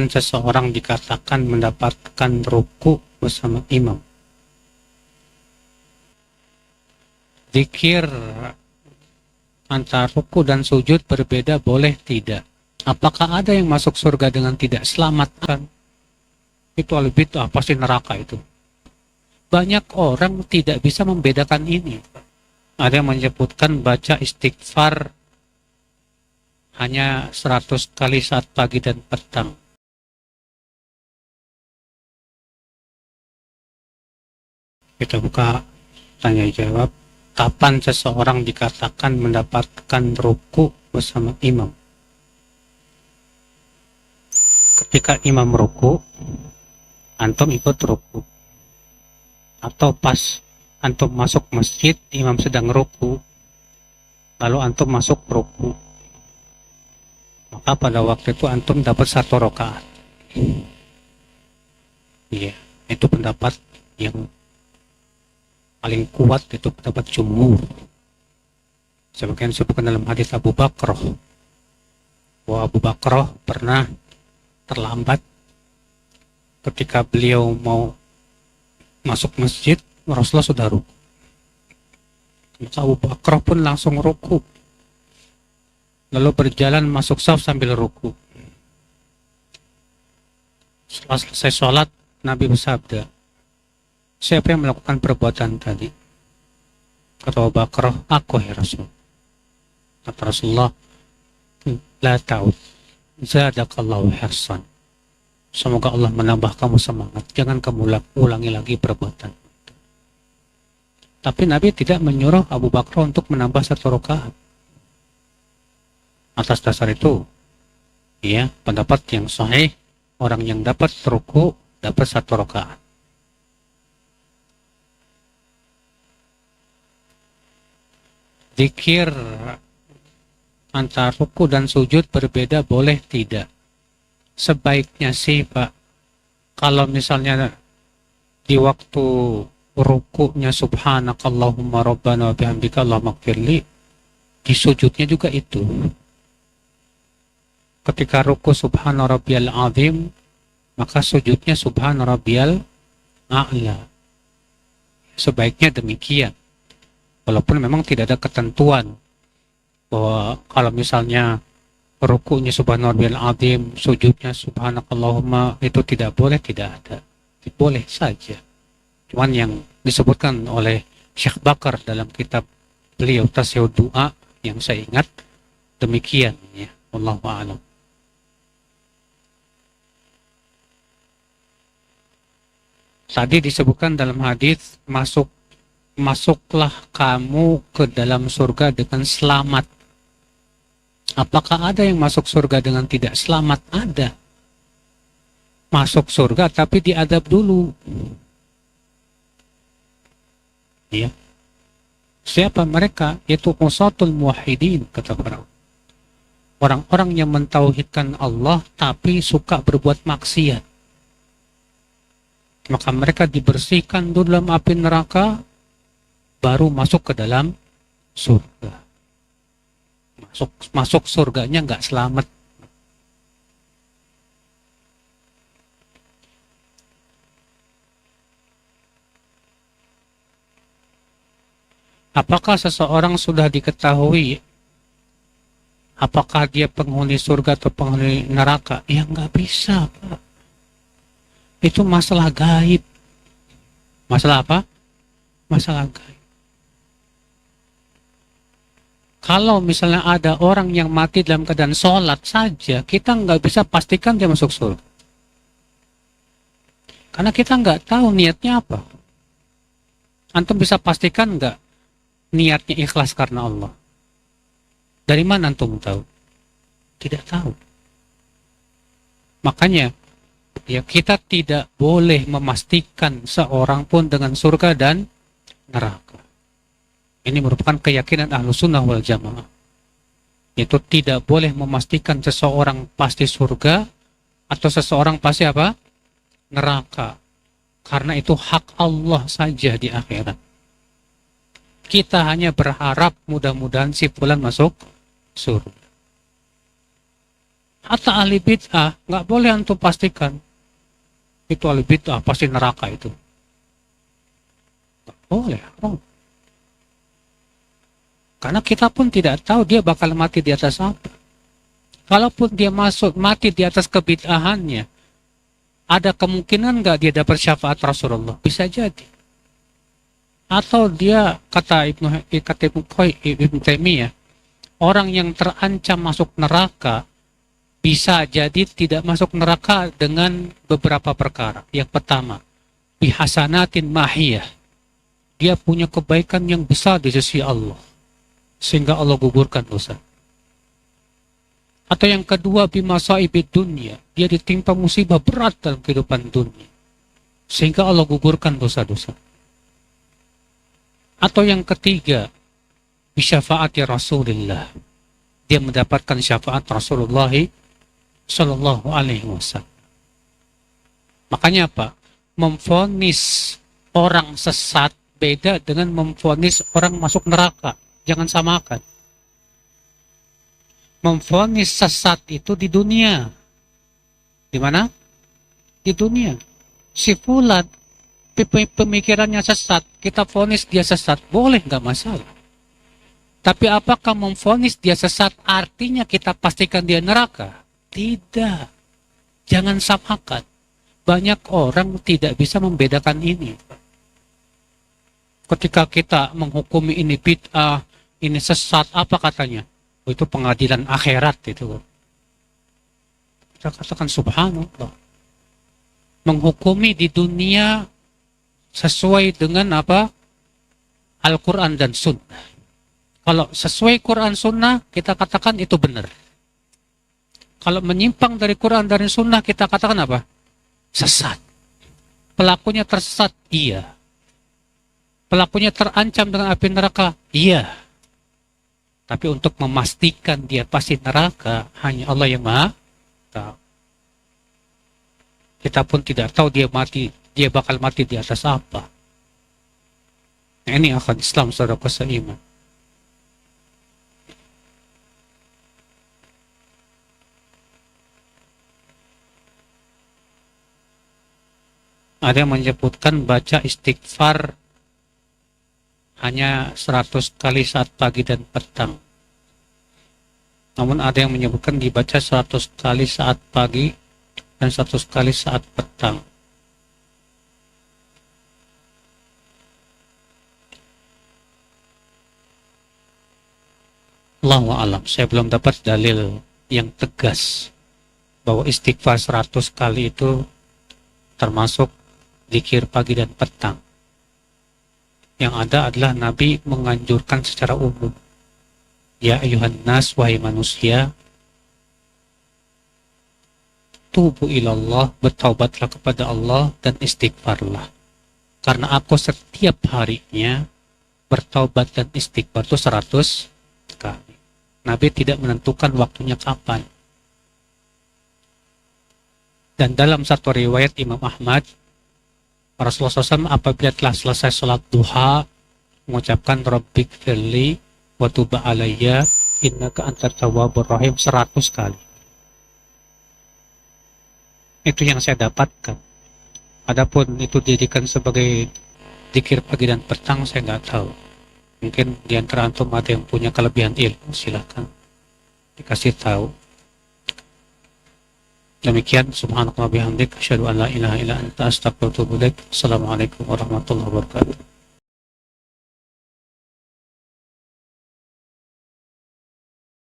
seseorang dikatakan mendapatkan ruku bersama imam. Zikir antara ruku dan sujud berbeda, boleh tidak? Apakah ada yang masuk surga dengan tidak selamat? Itu al-bid'ah, pasti neraka itu. Banyak orang tidak bisa membedakan ini. Ada yang menyebutkan baca istighfar hanya 100 kali saat pagi dan petang. Kita buka tanya jawab. Kapan seseorang dikatakan mendapatkan ruku bersama imam? Ketika imam ruku, antum ikut ruku. Atau pas antum masuk masjid, imam sedang ruku, lalu antum masuk ruku. Maka pada waktu itu antum dapat 1 rakaat. Iya, itu pendapat yang paling kuat, itu pendapat jumhur. Sebagian disebutkan dalam hadis Abu Bakar, bahwa Abu Bakar pernah terlambat ketika beliau mau masuk masjid, Rasulullah sudah ruku. Maka Abu Bakar pun langsung ruku, lalu berjalan masuk shaf sambil ruku. Setelah selesai sholat, Nabi bersabda, siapa yang melakukan perbuatan tadi? Kata Abu Bakar, aku ya Rasul. Kata Rasulullah, la ta'ud, zadakallahu hirsan. Semoga Allah menambah kamu semangat, jangan kamu ulangi lagi perbuatan. Tapi Nabi tidak menyuruh Abu Bakar untuk menambah 1 rakaat. Atas dasar itu, ya, pendapat yang sahih, orang yang dapat ruku dapat 1 rakaat. Zikir antara ruku dan sujud berbeda, boleh tidak? Sebaiknya sih Pak, kalau misalnya di waktu rukunya subhanakallahumma rabbana wa bihamdika allahumma ighfirli, di sujudnya juga itu. Ketika ruku subhana rabbiyal azim, maka sujudnya subhana rabbiyal a'la. Sebaiknya demikian. Walaupun memang tidak ada ketentuan bahwa kalau misalnya rukunya subhana rabbiyal azim, sujudnya subhanakallahumma, itu tidak boleh, tidak ada. Boleh saja. Cuman yang disebutkan oleh Syekh Bakar dalam kitab beliau Tasyahud Du'a, yang saya ingat demikian, ya. Wallahu a'lam. Tadi disebutkan dalam hadis, masuklah kamu ke dalam surga dengan selamat. Apakah ada yang masuk surga dengan tidak selamat? Ada. Masuk surga tapi diadab dulu. Ya. Siapa mereka? Yaitu usatul muwahhidin, kata para ulama. Orang-orang yang mentauhidkan Allah tapi suka berbuat maksiat. Maka mereka dibersihkan dulu dalam api neraka, baru masuk ke dalam surga. Masuk surganya nggak selamat. Apakah seseorang sudah diketahui apakah dia penghuni surga atau penghuni neraka? Ya nggak bisa, Pak. Itu masalah gaib. Masalah apa? Masalah gaib. Kalau misalnya ada orang yang mati dalam keadaan sholat saja, kita nggak bisa pastikan dia masuk surga. Karena kita nggak tahu niatnya apa. Antum bisa pastikan nggak niatnya ikhlas karena Allah? Dari mana antum tahu? Tidak tahu. Makanya, ya, kita tidak boleh memastikan seorang pun dengan surga dan neraka. Ini merupakan keyakinan Ahlussunnah wal Jamaah. Itu tidak boleh memastikan seseorang pasti surga atau seseorang pasti apa? Neraka. Karena itu hak Allah saja di akhirat. Kita hanya berharap mudah-mudahan si fulan masuk surga. Hatta ahli bid'ah, nggak boleh antum pastikan itu ahli bid'ah pasti neraka itu. Nggak boleh. Oh. Karena kita pun tidak tahu dia bakal mati di atas apa. Kalaupun dia mati di atas kebid'ahannya, ada kemungkinan nggak dia dapat syafaat Rasulullah? Bisa jadi. Atau dia, kata Ibnu Taimiyah, orang yang terancam masuk neraka bisa jadi tidak masuk neraka dengan beberapa perkara. Yang pertama, bihasanatin mahiyah. Dia punya kebaikan yang besar di sisi Allah, sehingga Allah gugurkan dosa. Atau yang kedua, bimasaibid dunia. Dia ditimpa musibah berat dalam kehidupan dunia, sehingga Allah gugurkan dosa-dosa. Atau yang ketiga, bisyafaati Rasulullah. Dia mendapatkan syafaat Rasulullah Sallallahu Alaihi Wasallam. Makanya apa? Memvonis orang sesat beda dengan memvonis orang masuk neraka. Jangan samakan. Memvonis sesat itu di dunia. Di mana? Di dunia. Si fulan pemikirannya sesat, kita vonis dia sesat, boleh, nggak masalah. Tapi apakah memvonis dia sesat artinya kita pastikan dia neraka? Tidak. Jangan samakan. Banyak orang tidak bisa membedakan ini. Ketika kita menghukumi ini bid'ah, ini sesat, apa katanya? Oh, itu pengadilan akhirat itu. Kita katakan subhanallah. Menghukumi di dunia sesuai dengan apa? Al-Quran dan Sunnah. Kalau sesuai Quran Sunnah, kita katakan itu benar. Kalau menyimpang dari Quran dan Sunnah, kita katakan apa? Sesat. Pelakunya tersesat? Iya. Pelakunya terancam dengan api neraka? Iya. Tapi untuk memastikan dia pasti neraka, hanya Allah yang Maha tahu. Kita pun tidak tahu dia bakal mati di atas apa. Nah, ini akan Islam, saudara seiman. Ada yang menyebutkan baca istighfar hanya 100 kali saat pagi dan petang. Namun ada yang menyebutkan dibaca 100 kali saat pagi dan 100 kali saat petang. Allahu a'lam. Saya belum dapat dalil yang tegas bahwa istighfar 100 kali itu termasuk zikir pagi dan petang. Yang ada adalah Nabi menganjurkan secara umum. Ya ayuhan nas, wahai manusia, tubu ilallah, bertaubatlah kepada Allah dan istighfarlah. Karena aku setiap harinya bertaubat dan istighfar itu 100 kali. Nabi tidak menentukan waktunya kapan. Dan dalam satu riwayat Imam Ahmad, Rasulullah SAW apabila telah selesai sholat duha mengucapkan Rabbik firli wa tub alayya innaka antat tawwabur rahim 100 kali. Itu yang saya dapatkan. Adapun itu dijadikan sebagai zikir pagi dan petang, saya nggak tahu. Mungkin di antara antum ada yang punya kelebihan ilmu, silakan dikasih tahu. Demikian, subhanallahi wa bihamdik, asyhadu an la ilaha illa anta, astaghfiruka wa atubu ilaik. Assalamualaikum warahmatullahi wabarakatuh.